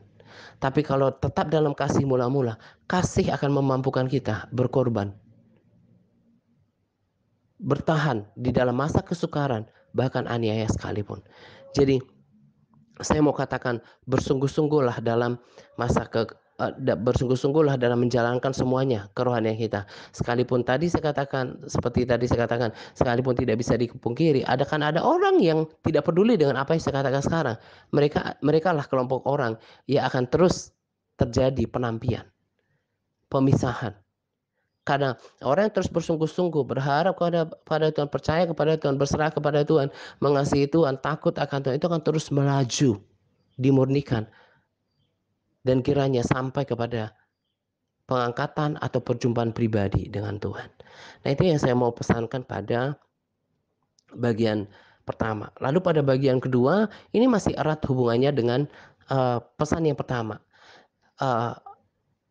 Tapi kalau tetap dalam kasih mula-mula, kasih akan memampukan kita berkorban, bertahan di dalam masa kesukaran, bahkan aniaya sekalipun. Jadi saya mau katakan bersungguh-sungguhlah dalam masa bersungguh-sungguhlah dalam menjalankan semuanya kerohanian kita. Sekalipun tadi saya katakan, seperti tadi saya katakan, sekalipun tidak bisa dipungkiri, ada orang yang tidak peduli dengan apa yang saya katakan sekarang. Mereka lah kelompok orang yang akan terus terjadi penampian, pemisahan. Karena orang yang terus bersungguh-sungguh berharap pada Tuhan, percaya kepada Tuhan, berserah kepada Tuhan, mengasihi Tuhan, takut akan Tuhan, itu akan terus melaju, dimurnikan, dan kiranya sampai kepada pengangkatan atau perjumpaan pribadi dengan Tuhan. Nah, itu yang saya mau pesankan pada bagian pertama. Lalu pada bagian kedua, ini masih erat hubungannya dengan pesan yang pertama.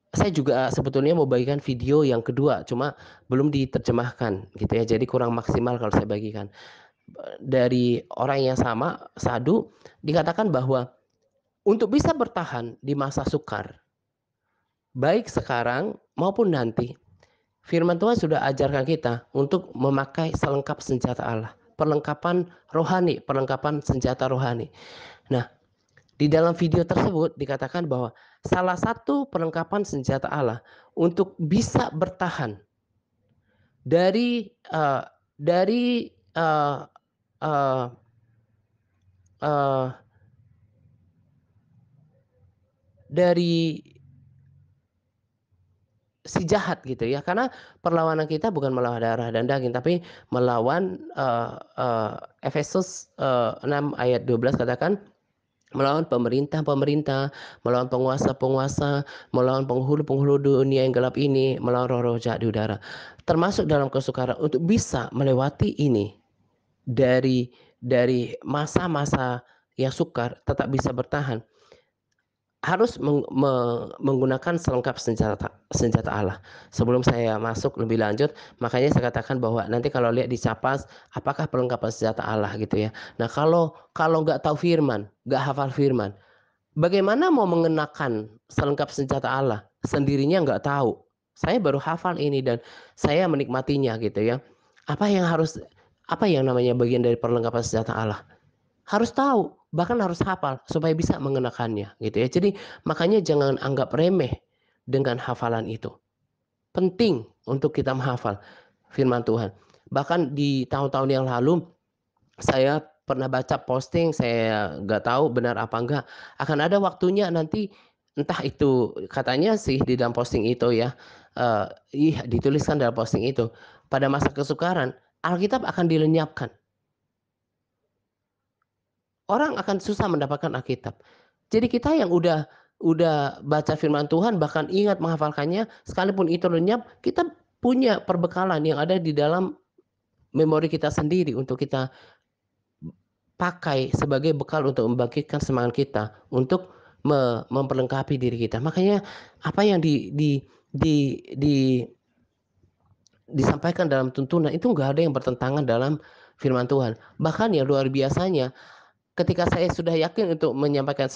Saya juga sebetulnya mau bagikan video yang kedua, cuma belum diterjemahkan gitu ya, jadi kurang maksimal kalau saya bagikan. Dari orang yang sama, Sadu, dikatakan bahwa untuk bisa bertahan di masa sukar, baik sekarang maupun nanti, firman Tuhan sudah ajarkan kita untuk memakai selengkap senjata Allah, perlengkapan rohani, perlengkapan senjata rohani. Nah, di dalam video tersebut dikatakan bahwa salah satu perlengkapan senjata Allah untuk bisa bertahan dari uh, dari uh, uh, uh, dari si jahat gitu ya, karena perlawanan kita bukan melawan darah dan daging, tapi melawan Efesus 6 ayat 12 katakan, melawan pemerintah-pemerintah, melawan penguasa-penguasa, melawan penghulu-penghulu dunia yang gelap ini, melawan roh-roh jahat di udara. Termasuk dalam kesukaran untuk bisa melewati ini, dari masa-masa yang sukar tetap bisa bertahan, harus menggunakan selengkap senjata Allah. Sebelum saya masuk lebih lanjut, makanya saya katakan bahwa nanti kalau lihat di Capas, apakah perlengkapan senjata Allah gitu ya. Nah, kalau nggak tahu firman, nggak hafal firman, bagaimana mau mengenakan selengkap senjata Allah? Sendirinya nggak tahu. Saya baru hafal ini dan saya menikmatinya gitu ya. Apa yang namanya bagian dari perlengkapan senjata Allah? Harus tahu, bahkan harus hafal supaya bisa mengenakannya gitu ya. Jadi makanya jangan anggap remeh dengan hafalan itu. Penting untuk kita menghafal firman Tuhan. Bahkan di tahun-tahun yang lalu saya pernah baca posting, saya nggak tahu benar apa enggak, akan ada waktunya nanti, entah itu katanya sih di dalam posting itu ya, dituliskan dalam posting itu, pada masa kesukaran Alkitab akan dilenyapkan. Orang akan susah mendapatkan Alkitab. Jadi kita yang udah baca firman Tuhan, bahkan ingat menghafalkannya, sekalipun itu lenyap, kita punya perbekalan yang ada di dalam memori kita sendiri untuk kita pakai sebagai bekal untuk membangkitkan semangat kita untuk memperlengkapi diri kita. Makanya apa yang di disampaikan dalam tuntunan itu nggak ada yang bertentangan dalam firman Tuhan. Bahkan yang luar biasanya, ketika saya sudah yakin untuk menyampaikan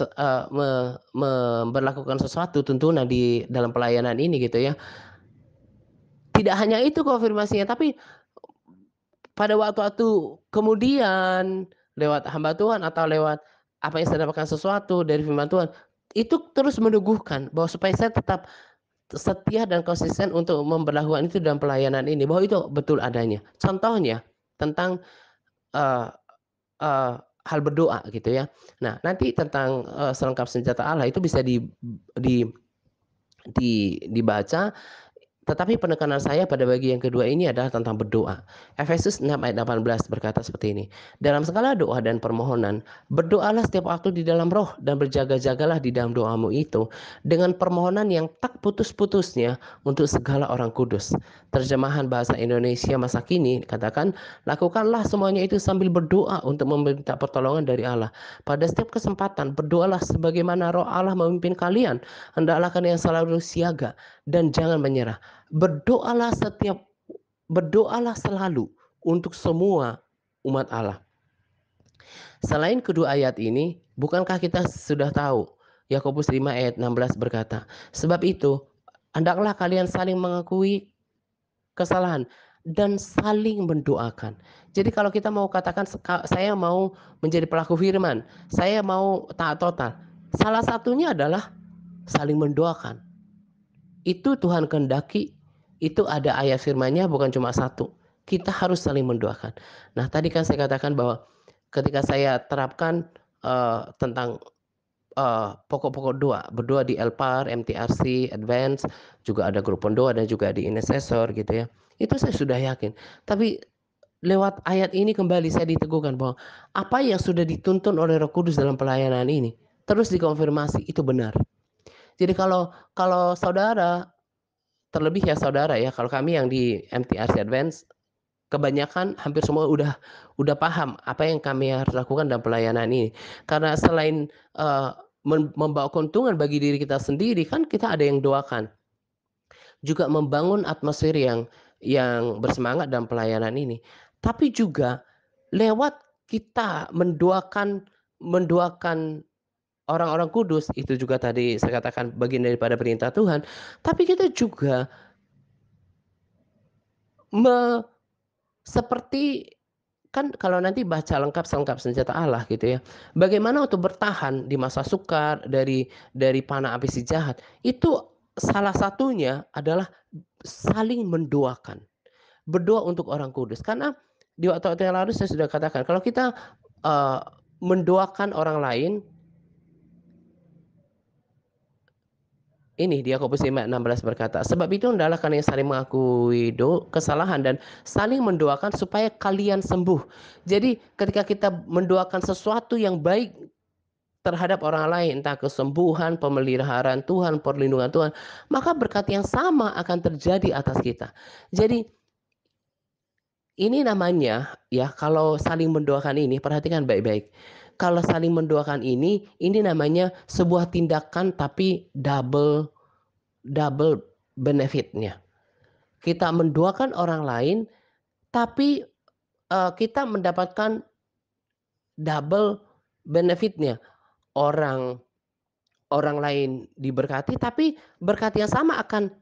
memberlakukan sesuatu tuntunan di dalam pelayanan ini gitu ya. Tidak hanya itu konfirmasinya, tapi pada waktu-waktu kemudian lewat hamba Tuhan atau lewat apa yang saya dapatkan sesuatu dari firman Tuhan, itu terus meneguhkan bahwa supaya saya tetap setia dan konsisten untuk memberlakukan itu dalam pelayanan ini, bahwa itu betul adanya. Contohnya tentang uh, uh, hal berdoa gitu ya. Nah, nanti tentang selengkap senjata Allah itu bisa di, dibaca, tetapi penekanan saya pada bagian kedua ini adalah tentang berdoa. Efesus 6 ayat 18 berkata seperti ini. Dalam segala doa dan permohonan, berdoalah setiap waktu di dalam roh dan berjaga-jagalah di dalam doamu itu dengan permohonan yang tak putus-putusnya untuk segala orang kudus. Terjemahan bahasa Indonesia masa kini katakan, lakukanlah semuanya itu sambil berdoa untuk meminta pertolongan dari Allah. Pada setiap kesempatan, berdoalah sebagaimana roh Allah memimpin kalian. Hendaklah kalian selalu siaga dan jangan menyerah. Berdoalah selalu untuk semua umat Allah. Selain kedua ayat ini, bukankah kita sudah tahu Yakobus 5 ayat 16 berkata, sebab itu hendaklah kalian saling mengakui kesalahan dan saling mendoakan. Jadi kalau kita mau katakan saya mau menjadi pelaku firman, saya mau taat total, salah satunya adalah saling mendoakan. Itu Tuhan kehendaki, itu ada ayat firman-Nya bukan cuma satu. Kita harus saling mendoakan. Nah, tadi kan saya katakan bahwa ketika saya terapkan tentang pokok-pokok doa, berdoa di Elpar, MTRC, Advance, juga ada grup pendoa dan juga di Intercessor gitu ya. Itu saya sudah yakin. Tapi lewat ayat ini kembali saya diteguhkan bahwa apa yang sudah dituntun oleh Roh Kudus dalam pelayanan ini terus dikonfirmasi itu benar. Jadi kalau saudara, terlebih ya saudara ya, kalau kami yang di MTRC Advance kebanyakan hampir semua udah paham apa yang kami harus lakukan dalam pelayanan ini. Karena selain membawa keuntungan bagi diri kita sendiri, kan kita ada yang doakan. Juga membangun atmosfer yang bersemangat dalam pelayanan ini. Tapi juga lewat kita mendoakan orang-orang kudus, itu juga tadi saya katakan bagian daripada perintah Tuhan. Tapi kita juga seperti kan kalau nanti baca lengkap selengkap senjata Allah gitu ya. Bagaimana untuk bertahan di masa sukar dari panah api si jahat. Itu salah satunya adalah saling mendoakan. Berdoa untuk orang kudus. Karena di waktu-waktu yang lalu saya sudah katakan kalau kita mendoakan orang lain, ini di Yakobus 5:16 berkata, sebab itu hendaklah kalian saling mengakui kesalahan dan saling mendoakan supaya kalian sembuh. Jadi ketika kita mendoakan sesuatu yang baik terhadap orang lain, entah kesembuhan, pemeliharaan Tuhan, perlindungan Tuhan, maka berkat yang sama akan terjadi atas kita. Jadi ini namanya ya, kalau saling mendoakan ini, perhatikan baik-baik. Kalau saling mendoakan ini namanya sebuah tindakan tapi double benefitnya. Kita mendoakan orang lain, tapi kita mendapatkan double benefitnya. Orang lain diberkati, tapi berkat yang sama akan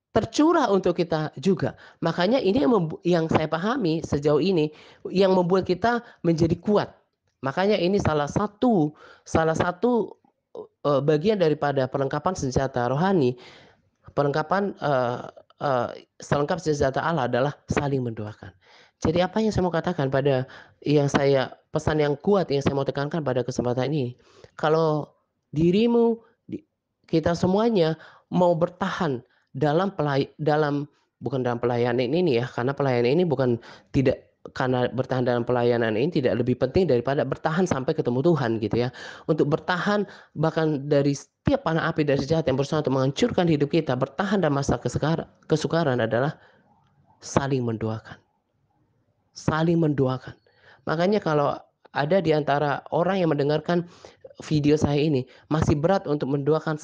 tercurah untuk kita juga. Makanya ini yang saya pahami sejauh ini, yang membuat kita menjadi kuat. Makanya ini salah satu bagian daripada perlengkapan senjata rohani. Perlengkapan selengkap senjata Allah adalah saling mendoakan. Jadi apa yang saya mau katakan pesan yang kuat yang saya mau tekankan pada kesempatan ini, kalau dirimu, kita semuanya mau bertahan bukan dalam pelayanan ini ya, karena pelayanan ini karena bertahan dalam pelayanan ini tidak lebih penting daripada bertahan sampai ketemu Tuhan gitu ya. Untuk bertahan bahkan dari setiap panah api dari sejahat yang berusaha untuk menghancurkan hidup kita, bertahan dalam masa kesukaran adalah saling mendoakan. Saling mendoakan. Makanya kalau ada di antara orang yang mendengarkan video saya ini masih berat untuk mendoakan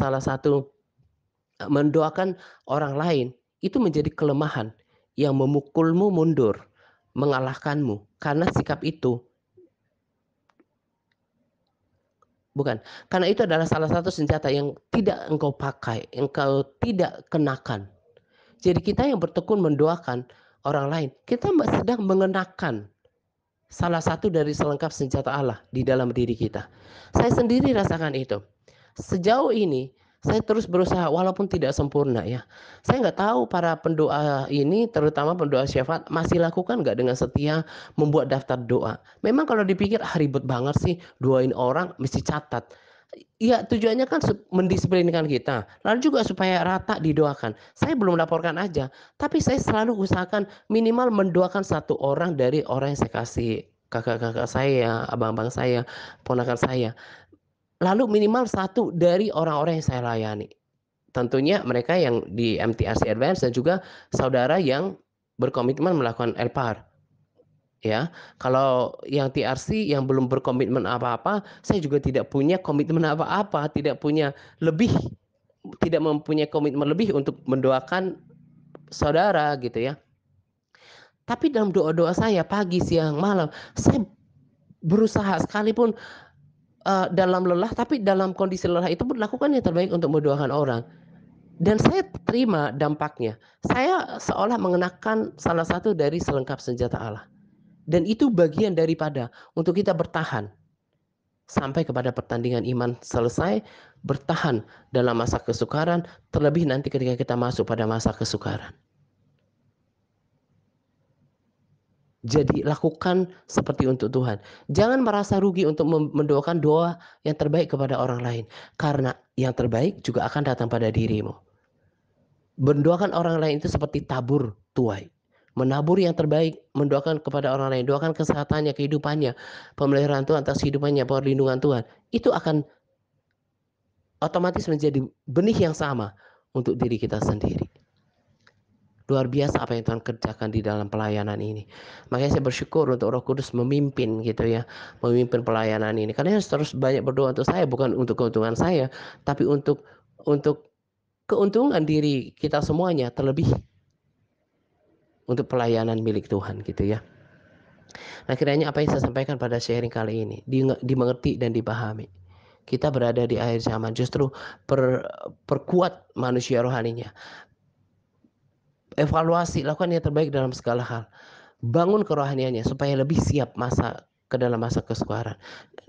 orang lain, itu menjadi kelemahan yang memukulmu mundur, mengalahkanmu. Karena sikap itu karena itu adalah salah satu senjata yang tidak engkau pakai, engkau tidak kenakan. Jadi kita yang bertekun mendoakan orang lain, kita sedang mengenakan salah satu dari selengkap senjata Allah di dalam diri kita. Saya sendiri rasakan itu. Sejauh ini saya terus berusaha walaupun tidak sempurna ya. Saya nggak tahu para pendoa ini, terutama pendoa syafaat, masih lakukan nggak dengan setia membuat daftar doa. Memang kalau dipikir ribet banget sih doain orang mesti catat. Ya tujuannya kan mendisiplinkan kita. Lalu juga supaya rata didoakan. Saya belum laporkan aja. Tapi saya selalu usahakan minimal mendoakan satu orang dari orang yang saya kasih. Kakak-kakak saya, abang-abang saya, ponakan saya. Lalu minimal satu dari orang-orang yang saya layani. Tentunya mereka yang di MTRC Advance dan juga saudara yang berkomitmen melakukan LPAR. Ya, kalau yang TRC yang belum berkomitmen apa-apa, saya juga tidak punya komitmen apa-apa, tidak mempunyai komitmen lebih untuk mendoakan saudara gitu ya. Tapi dalam doa-doa saya pagi, siang, malam, saya berusaha sekalipun dalam lelah, tapi dalam kondisi lelah itu pun lakukan yang terbaik untuk mendoakan orang. Dan saya terima dampaknya. Saya seolah mengenakan salah satu dari selengkap senjata Allah. Dan itu bagian daripada untuk kita bertahan. sampai kepada pertandingan iman selesai, bertahan dalam masa kesukaran, terlebih nanti ketika kita masuk pada masa kesukaran. Jadi lakukan seperti untuk Tuhan. Jangan merasa rugi untuk mendoakan doa yang terbaik kepada orang lain. Karena yang terbaik juga akan datang pada dirimu. Mendoakan orang lain itu seperti tabur tuai. Menabur yang terbaik, mendoakan kepada orang lain. Doakan kesehatannya, kehidupannya, pemeliharaan Tuhan atas kehidupannya, perlindungan Tuhan. Itu akan otomatis menjadi benih yang sama untuk diri kita sendiri. Luar biasa apa yang Tuhan kerjakan di dalam pelayanan ini. Makanya saya bersyukur untuk Roh Kudus memimpin gitu ya, memimpin pelayanan ini. Karena harus banyak berdoa untuk saya, bukan untuk keuntungan saya, tapi untuk keuntungan diri kita semuanya, terlebih untuk pelayanan milik Tuhan gitu ya. Nah, kiranya apa yang saya sampaikan pada sharing kali ini dimengerti dan dipahami. Kita berada di akhir zaman, justru perkuat manusia rohaninya. Evaluasi, lakukan yang terbaik dalam segala hal. Bangun kerohaniannya supaya lebih siap ke dalam masa kesukaran.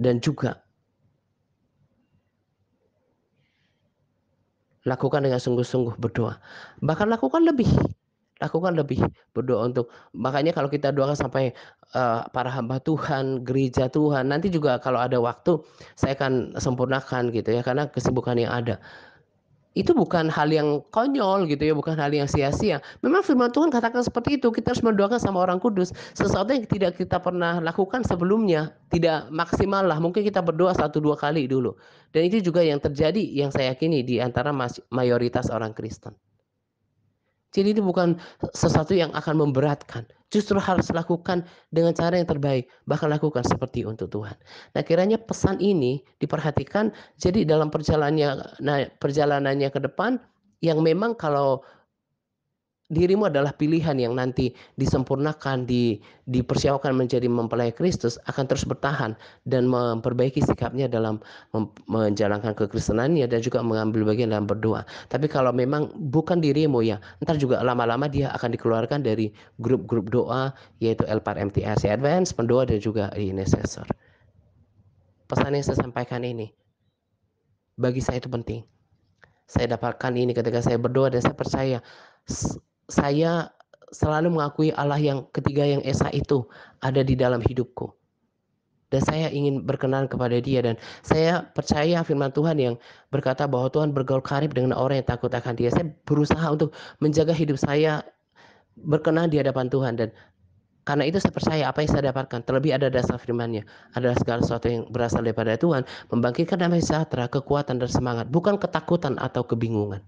Dan juga lakukan dengan sungguh-sungguh berdoa. Bahkan lakukan lebih berdoa untuk, makanya kalau kita doakan sampai para hamba Tuhan, gereja Tuhan, nanti juga kalau ada waktu saya akan sempurnakan gitu ya, karena kesibukan yang ada. Itu bukan hal yang konyol gitu ya, bukan hal yang sia-sia. Memang firman Tuhan katakan seperti itu, kita harus mendoakan sama orang kudus. Sesuatu yang tidak kita pernah lakukan sebelumnya, tidak maksimal lah. Mungkin kita berdoa 1-2 kali dulu. Dan itu juga yang terjadi, yang saya yakini di antara mayoritas orang Kristen. Jadi itu bukan sesuatu yang akan memberatkan. Justru harus lakukan dengan cara yang terbaik. Bahkan lakukan seperti untuk Tuhan. Nah, kiranya pesan ini diperhatikan. Jadi dalam perjalanannya ke depan, yang memang kalau dirimu adalah pilihan yang nanti disempurnakan, dipersiapkan menjadi mempelai Kristus, akan terus bertahan dan memperbaiki sikapnya dalam menjalankan kekristenannya dan juga mengambil bagian dalam berdoa. Tapi kalau memang bukan dirimu ya, ntar juga lama-lama dia akan dikeluarkan dari grup-grup doa, yaitu Elpar MTRC Advance, pendoa dan juga intercessor. Pesan yang saya sampaikan ini, bagi saya itu penting. Saya dapatkan ini ketika saya berdoa dan saya percaya saya selalu mengakui Allah yang ketiga, yang esa itu ada di dalam hidupku. Dan saya ingin berkenan kepada dia. Dan saya percaya firman Tuhan yang berkata bahwa Tuhan bergaul karib dengan orang yang takut akan dia. Saya berusaha untuk menjaga hidup saya berkenan di hadapan Tuhan. Dan karena itu saya percaya apa yang saya dapatkan, terlebih ada dasar firman-Nya, adalah segala sesuatu yang berasal daripada Tuhan, membangkitkan damai sejahtera, kekuatan dan semangat, bukan ketakutan atau kebingungan.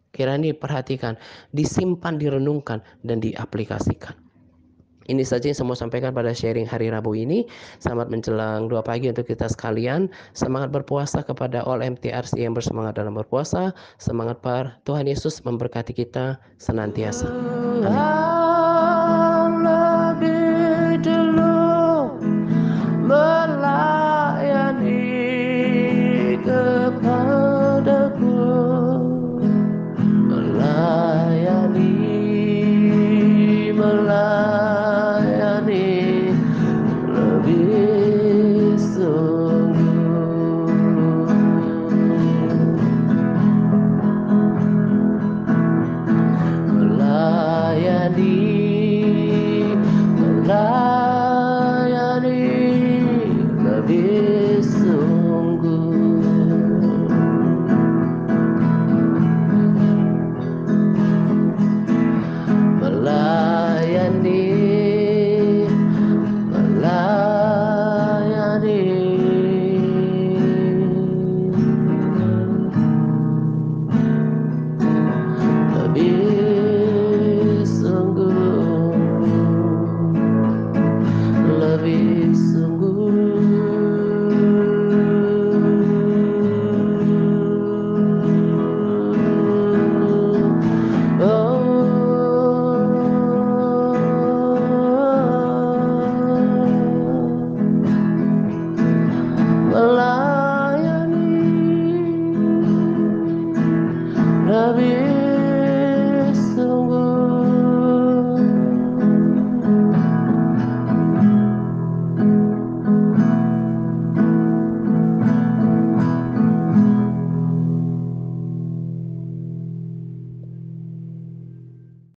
Kiranya diperhatikan, disimpan, direnungkan, dan diaplikasikan. Ini saja yang saya mau sampaikan pada sharing hari Rabu ini. Selamat menjelang 2 pagi untuk kita sekalian. Semangat berpuasa kepada all MTRC yang bersemangat dalam berpuasa. Semangat par. Tuhan Yesus memberkati kita senantiasa. Amin. Lebih dulu melayani kepadaku, melayani lebih sungguh, melayani lebih sungguh, melayani lebih sungguh, lebih sungguh. Melayani lebih